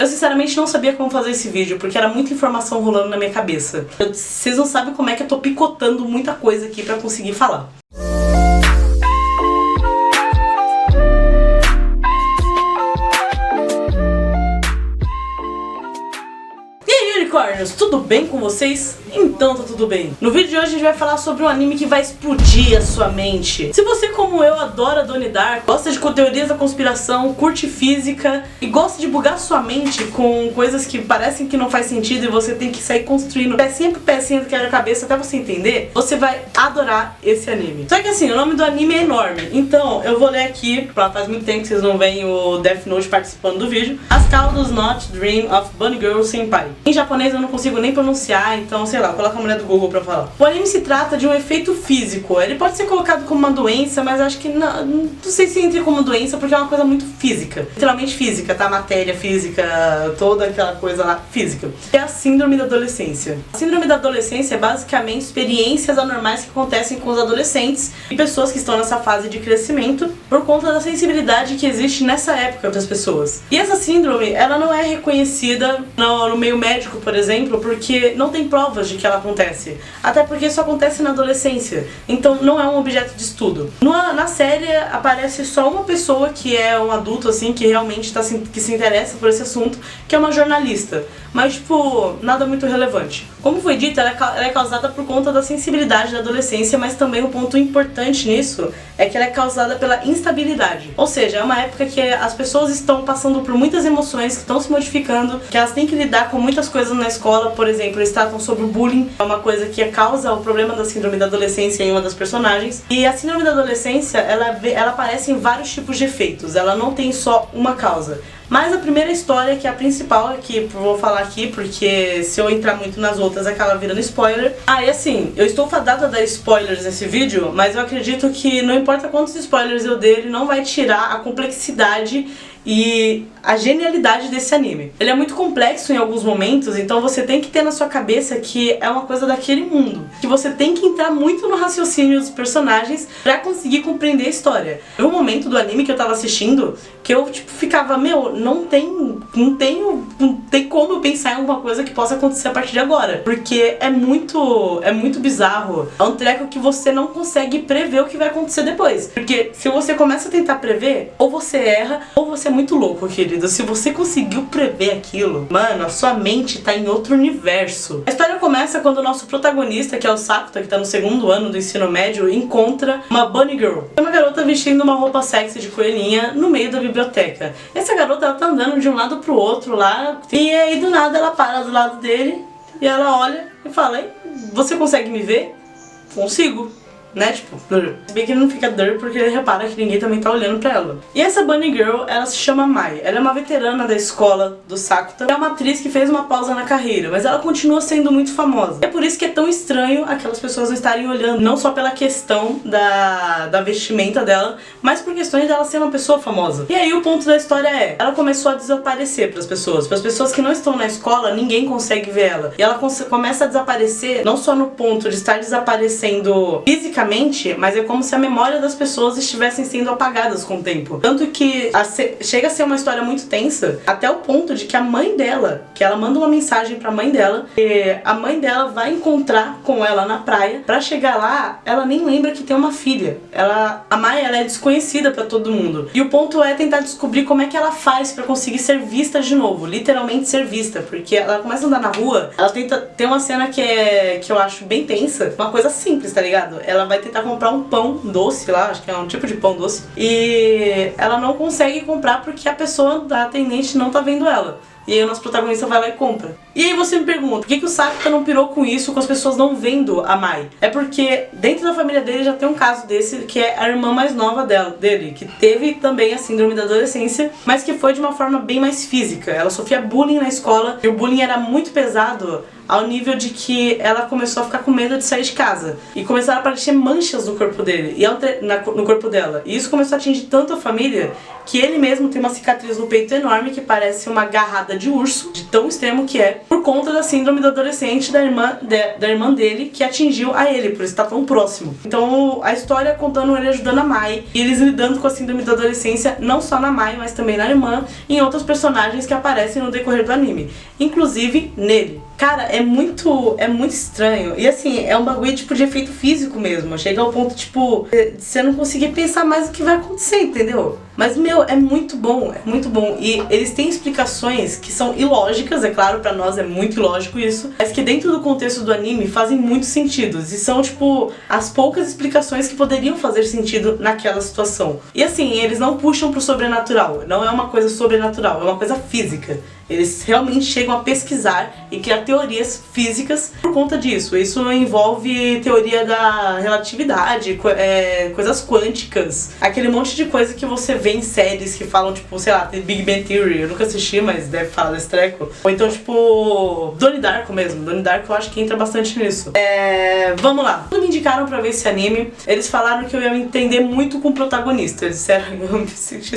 Eu sinceramente não sabia como fazer esse vídeo, porque era muita informação rolando na minha cabeça. Vocês não sabem como é que eu tô picotando muita coisa aqui pra conseguir falar. Unicórnios, tudo bem com vocês? Então tá tudo bem. No vídeo de hoje a gente vai falar sobre um anime que vai explodir a sua mente. Se você, como eu, adora Donnie Darko, gosta de teorias da conspiração, curte física e gosta de bugar sua mente com coisas que parecem que não faz sentido e você tem que sair construindo pecinha por pecinha do quebra-cabeça até você entender, você vai adorar esse anime. Só que assim, o nome do anime é enorme, então eu vou ler aqui, faz muito tempo que vocês não veem o Death Note participando do vídeo. Asuka does not dream of Bunny Girl Senpai. Em japonês eu não consigo nem pronunciar, então sei lá, coloca a mulher do Google pra falar. O anime se trata de um efeito físico. Ele pode ser colocado como uma doença, mas acho que não sei se entra como doença porque é uma coisa muito física. Literalmente física, tá? Matéria física, toda aquela coisa lá física. É a síndrome da adolescência. A síndrome da adolescência é basicamente experiências anormais que acontecem com os adolescentes e pessoas que estão nessa fase de crescimento por conta da sensibilidade que existe nessa época das pessoas. E essa síndrome, ela não é reconhecida no meio médico, por exemplo, porque não tem provas de que ela acontece. Até porque isso acontece na adolescência. Então não é um objeto de estudo. Na série aparece só uma pessoa que é um adulto, assim, que realmente que se interessa por esse assunto, que é uma jornalista. Mas, tipo, nada muito relevante. Como foi dito, ela é causada por conta da sensibilidade da adolescência, mas também um ponto importante nisso é que ela é causada pela instabilidade. Ou seja, é uma época que as pessoas estão passando por muitas emoções, que estão se modificando, que elas têm que lidar com muitas coisas na escola. Por exemplo, eles tratam sobre o bullying, é uma coisa que causa o problema da síndrome da adolescência em uma das personagens. E a síndrome da adolescência, ela aparece em vários tipos de efeitos, ela não tem só uma causa. Mas a primeira história, que é a principal, que eu vou falar aqui, porque se eu entrar muito nas outras acaba virando spoiler. E assim, eu estou fadada a dar spoilers nesse vídeo, mas eu acredito que não importa quantos spoilers eu der, ele não vai tirar a complexidade e a genialidade desse anime. Ele é muito complexo em alguns momentos, então você tem que ter na sua cabeça que é uma coisa daquele mundo, que você tem que entrar muito no raciocínio dos personagens pra conseguir compreender a história. Teve um momento do anime que eu tava assistindo que eu tipo ficava, meu, não tem como eu pensar em alguma coisa que possa acontecer a partir de agora, porque é muito bizarro. É um treco que você não consegue prever o que vai acontecer depois, porque se você começa a tentar prever, ou você erra, ou você é muito louco, querido. Se você conseguiu prever aquilo, mano, a sua mente tá em outro universo. A história começa quando o nosso protagonista, que é o Sakuta, que tá no segundo ano do ensino médio, encontra uma Bunny Girl. É uma garota vestindo uma roupa sexy de coelhinha no meio da biblioteca. Essa garota, ela tá andando de um lado pro outro lá, e aí do nada ela para do lado dele e ela olha e fala: "Ei, você consegue me ver?" "Consigo." Né, tipo, se bem que ele não fica porque ele repara que ninguém também tá olhando pra ela. E essa Bunny Girl, ela se chama Mai. Ela é uma veterana da escola do Sakuta. É uma atriz que fez uma pausa na carreira, mas ela continua sendo muito famosa. É por isso que é tão estranho aquelas pessoas não estarem olhando, não só pela questão da vestimenta dela, mas por questões dela ser uma pessoa famosa. E aí o ponto da história é, ela começou a desaparecer pras pessoas que não estão na escola, ninguém consegue ver ela. E ela começa a desaparecer, não só no ponto de estar desaparecendo fisicamente, mas é como se a memória das pessoas estivessem sendo apagadas com o tempo. Tanto que chega a ser uma história muito tensa, até o ponto de que a mãe dela, que ela manda uma mensagem pra mãe dela, e a mãe dela vai encontrar com ela na praia. Pra chegar lá, ela nem lembra que tem uma filha. A Mai, ela é desconhecida pra todo mundo. E o ponto é tentar descobrir como é que ela faz pra conseguir ser vista de novo, literalmente ser vista, porque ela começa a andar na rua, ela tem uma cena que eu acho bem tensa, uma coisa simples, tá ligado? Ela vai tentar comprar um pão doce lá, acho que é um tipo de pão doce, e ela não consegue comprar porque a pessoa da atendente não tá vendo ela. E aí o nosso protagonista vai lá e compra. E aí você me pergunta, por que o Sakuta não pirou com isso, com as pessoas não vendo a Mai? É porque dentro da família dele já tem um caso desse, que é a irmã mais nova dele, que teve também a síndrome da adolescência, mas que foi de uma forma bem mais física. Ela sofria bullying na escola, e o bullying era muito pesado, ao nível de que ela começou a ficar com medo de sair de casa. E começaram a aparecer manchas no corpo dele, e no corpo dela. E isso começou a atingir tanto a família que ele mesmo tem uma cicatriz no peito enorme que parece uma garrada de urso, de tão extremo que é, por conta da síndrome do adolescente da irmã dele, que atingiu a ele, por estar tão próximo. Então a história contando ele ajudando a Mai, e eles lidando com a síndrome da adolescência, não só na Mai, mas também na irmã, e em outros personagens que aparecem no decorrer do anime, inclusive nele. Cara, é muito estranho. E assim, é um bagulho tipo de efeito físico mesmo. Chega ao ponto, tipo, de você não conseguir pensar mais o que vai acontecer, entendeu? Mas, meu, é muito bom, é muito bom. E eles têm explicações que são ilógicas, é claro, pra nós é muito ilógico isso, mas que dentro do contexto do anime fazem muito sentido. E são, tipo, as poucas explicações que poderiam fazer sentido naquela situação. E assim, eles não puxam pro sobrenatural. Não é uma coisa sobrenatural, é uma coisa física. Eles realmente chegam a pesquisar e criar teorias físicas por conta disso. Isso envolve teoria da relatividade, coisas quânticas, aquele monte de coisa que você vê em séries que falam, tipo, sei lá, The Big Bang Theory. Eu nunca assisti, mas deve falar desse treco. Ou então, tipo, Donnie Darko mesmo. Donnie Darko eu acho que entra bastante nisso. Vamos lá. Quando me indicaram pra ver esse anime, eles falaram que eu ia me entender muito com o protagonista. Eles disseram, eu me senti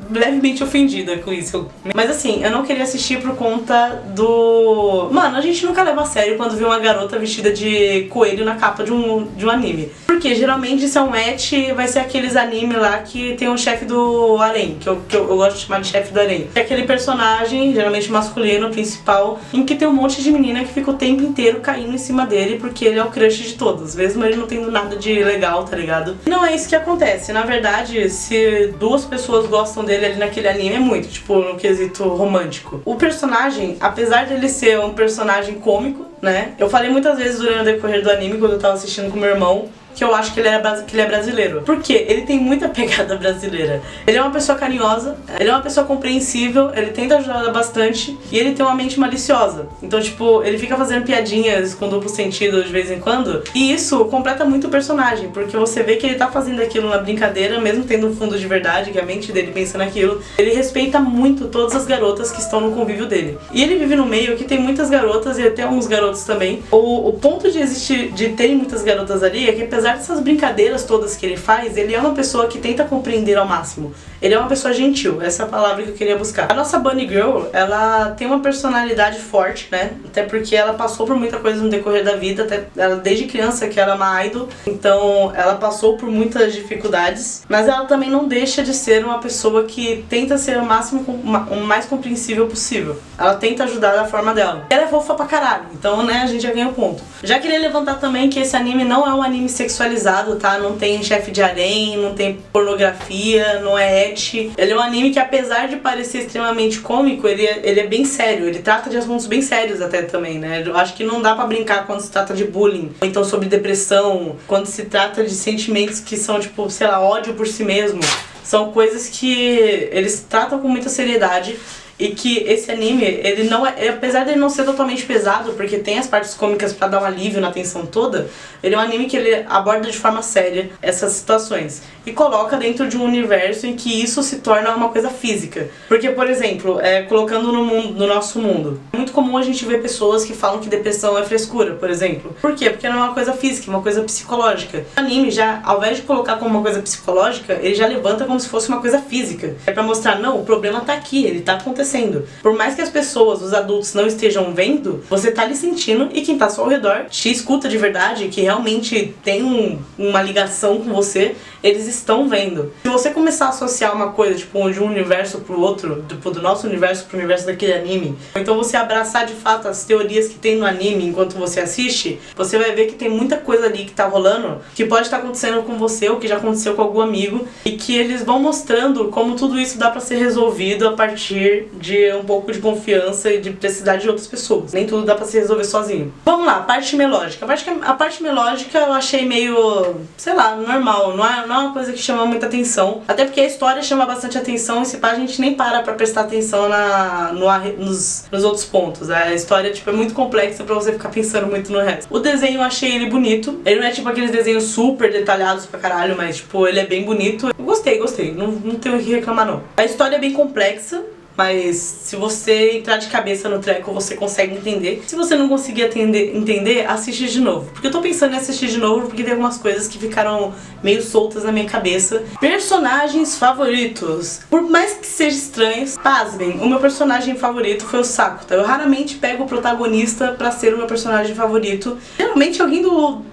levemente ofendida com isso. Mas assim, eu não queria assistir por conta do... Mano, a gente nunca leva a sério quando vê uma garota vestida de coelho na capa de um anime. Porque geralmente se é um ecchi, vai ser aqueles animes lá que tem o chefe do harém, que eu gosto de chamar de chefe do harém. É aquele personagem, geralmente masculino, principal, em que tem um monte de menina que fica o tempo inteiro caindo em cima dele porque ele é o crush de todos, mesmo ele não tendo nada de legal, tá ligado? E não é isso que acontece. Na verdade, se duas pessoas gostam dele ali naquele anime, é muito, tipo, no quesito romântico. O personagem, apesar dele ser um personagem cômico, né? Eu falei muitas vezes durante o decorrer do anime, quando eu tava assistindo com meu irmão, que eu acho que ele é brasileiro. Por quê? Ele tem muita pegada brasileira. Ele é uma pessoa carinhosa, ele é uma pessoa compreensível, ele tenta ajudar bastante e ele tem uma mente maliciosa. Então, tipo, ele fica fazendo piadinhas com duplo sentido de vez em quando, e isso completa muito o personagem, porque você vê que ele tá fazendo aquilo na brincadeira, mesmo tendo um fundo de verdade, que a mente dele pensa naquilo. Ele respeita muito todas as garotas que estão no convívio dele. E ele vive no meio que tem muitas garotas e até alguns garotos também. O ponto de terem muitas garotas ali é que, apesar dessas brincadeiras todas que ele faz, ele é uma pessoa que tenta compreender ao máximo. Ele é uma pessoa gentil, essa é a palavra que eu queria buscar. A nossa Bunny Girl, ela tem uma personalidade forte, né? Até porque ela passou por muita coisa no decorrer da vida, até ela, desde criança que ela é uma idol, então ela passou por muitas dificuldades, mas ela também não deixa de ser uma pessoa que tenta ser o mais compreensível possível. Ela tenta ajudar da forma dela. Ela é fofa pra caralho, então, né, a gente já ganha o ponto. Já queria levantar também que esse anime não é um anime sexualizado, tá? Não tem chefe de harém, não tem pornografia, não é ecchi. Ele é um anime que, apesar de parecer extremamente cômico, ele é bem sério. Ele trata de assuntos bem sérios até também, né? Eu acho que não dá pra brincar quando se trata de bullying, ou então sobre depressão, quando se trata de sentimentos que são, tipo, sei lá, ódio por si mesmo. São coisas que eles tratam com muita seriedade. E que esse anime, ele não é, apesar dele não ser totalmente pesado, porque tem as partes cômicas pra dar um alívio na tensão toda, ele é um anime que ele aborda de forma séria essas situações e coloca dentro de um universo em que isso se torna uma coisa física. Porque, por exemplo, colocando no nosso mundo, é muito comum a gente ver pessoas que falam que depressão é frescura, por exemplo. Por quê? Porque não é uma coisa física, é uma coisa psicológica. O anime já, ao invés de colocar como uma coisa psicológica, ele já levanta como se fosse uma coisa física. É pra mostrar, não, o problema tá aqui, ele tá acontecendo. Por mais que as pessoas, os adultos, não estejam vendo, você tá ali sentindo, e quem tá só ao redor te escuta de verdade, que realmente tem uma ligação com você, eles estão vendo. Se você começar a associar uma coisa, tipo, de um universo pro outro, tipo, do nosso universo pro universo daquele anime, ou então você abraçar de fato as teorias que tem no anime enquanto você assiste, você vai ver que tem muita coisa ali que tá rolando, que pode estar acontecendo com você, ou que já aconteceu com algum amigo, e que eles vão mostrando como tudo isso dá pra ser resolvido a partir de um pouco de confiança e de precisar de outras pessoas. Nem tudo dá pra se resolver sozinho. Vamos lá, parte melódica. A parte melódica eu achei meio, sei lá, normal. Não é uma coisa que chama muita atenção. Até porque a história chama bastante atenção e se pá, a gente nem para pra prestar atenção nos outros pontos. A história, tipo, é muito complexa pra você ficar pensando muito no resto. O desenho eu achei ele bonito. Ele não é tipo aqueles desenhos super detalhados pra caralho, mas tipo, ele é bem bonito. Eu gostei. Não tenho o que reclamar não. A história é bem complexa. mas se você entrar de cabeça no treco, você consegue entender. Se você não conseguir entender, assiste de novo. Porque eu tô pensando em assistir de novo, porque tem algumas coisas que ficaram meio soltas na minha cabeça. Personagens favoritos. Por mais que sejam estranhos, pasmem, o meu personagem favorito foi o Sakuta. Eu raramente pego o protagonista pra ser o meu personagem favorito. Geralmente alguém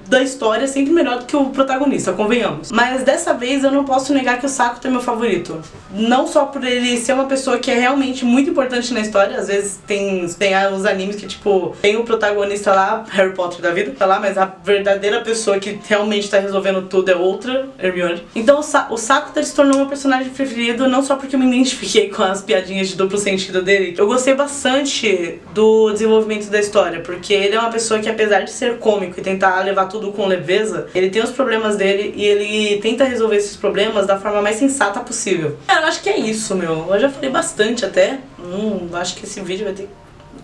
da história é sempre melhor do que o protagonista, convenhamos. Mas dessa vez eu não posso negar que o Sakuta é meu favorito. Não só por ele ser uma pessoa que é realmente muito importante na história. Às vezes tem os animes que, tipo, tem o protagonista lá, Harry Potter da vida, tá lá, mas a verdadeira pessoa que realmente tá resolvendo tudo é outra, Hermione. Então o Sakuta se tornou meu personagem preferido, não só porque eu me identifiquei com as piadinhas de duplo sentido dele. Eu gostei bastante do desenvolvimento da história, porque ele é uma pessoa que, apesar de ser cômico e tentar levar tudo com leveza, ele tem os problemas dele e ele tenta resolver esses problemas da forma mais sensata possível. Cara, eu acho que é isso, meu. Eu já falei bastante até. Acho que esse vídeo vai ter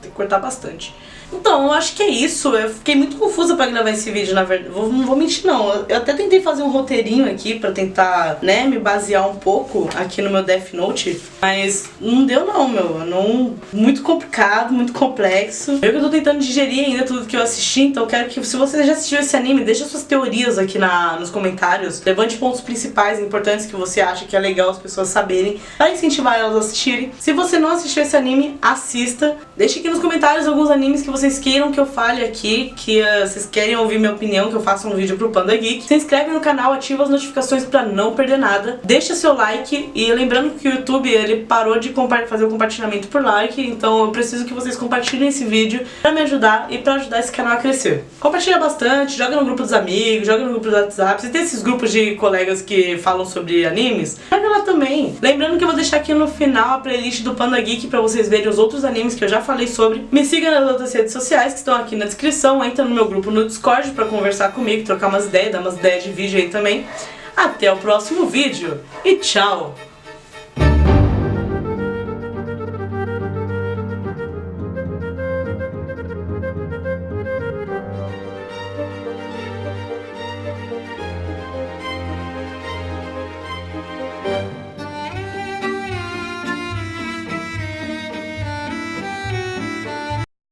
que cortar bastante. Então, eu acho que é isso. Eu fiquei muito confusa pra gravar esse vídeo, na verdade. Não vou mentir, não. Eu até tentei fazer um roteirinho aqui pra tentar, né, me basear um pouco aqui no meu Death Note. Mas não deu não, meu. Muito complicado, muito complexo. Eu que tô tentando digerir ainda tudo que eu assisti. Então eu quero que, se você já assistiu esse anime, deixa suas teorias aqui nos comentários. Levante pontos principais, importantes que você acha que é legal as pessoas saberem, pra incentivar elas a assistirem. Se você não assistiu esse anime, assista. Deixe aqui nos comentários alguns animes que vocês queiram que eu fale aqui, que vocês querem ouvir minha opinião, que eu faça um vídeo pro Panda Geek. Se inscreve no canal, ativa as notificações pra não perder nada. Deixa seu like e lembrando que o YouTube, ele parou de fazer o compartilhamento por like, então eu preciso que vocês compartilhem esse vídeo pra me ajudar e pra ajudar esse canal a crescer. Compartilha bastante, joga no grupo dos amigos, joga no grupo do WhatsApp. Se tem esses grupos de colegas que falam sobre animes, joga lá também. Lembrando que eu vou deixar aqui no final a playlist do Panda Geek pra vocês verem os outros animes que eu já falei sobre. Me siga nas outras redes sociais que estão aqui na descrição. Entra no meu grupo no Discord pra conversar comigo, trocar umas ideias, dar umas ideias de vídeo aí também. Até o próximo vídeo e tchau!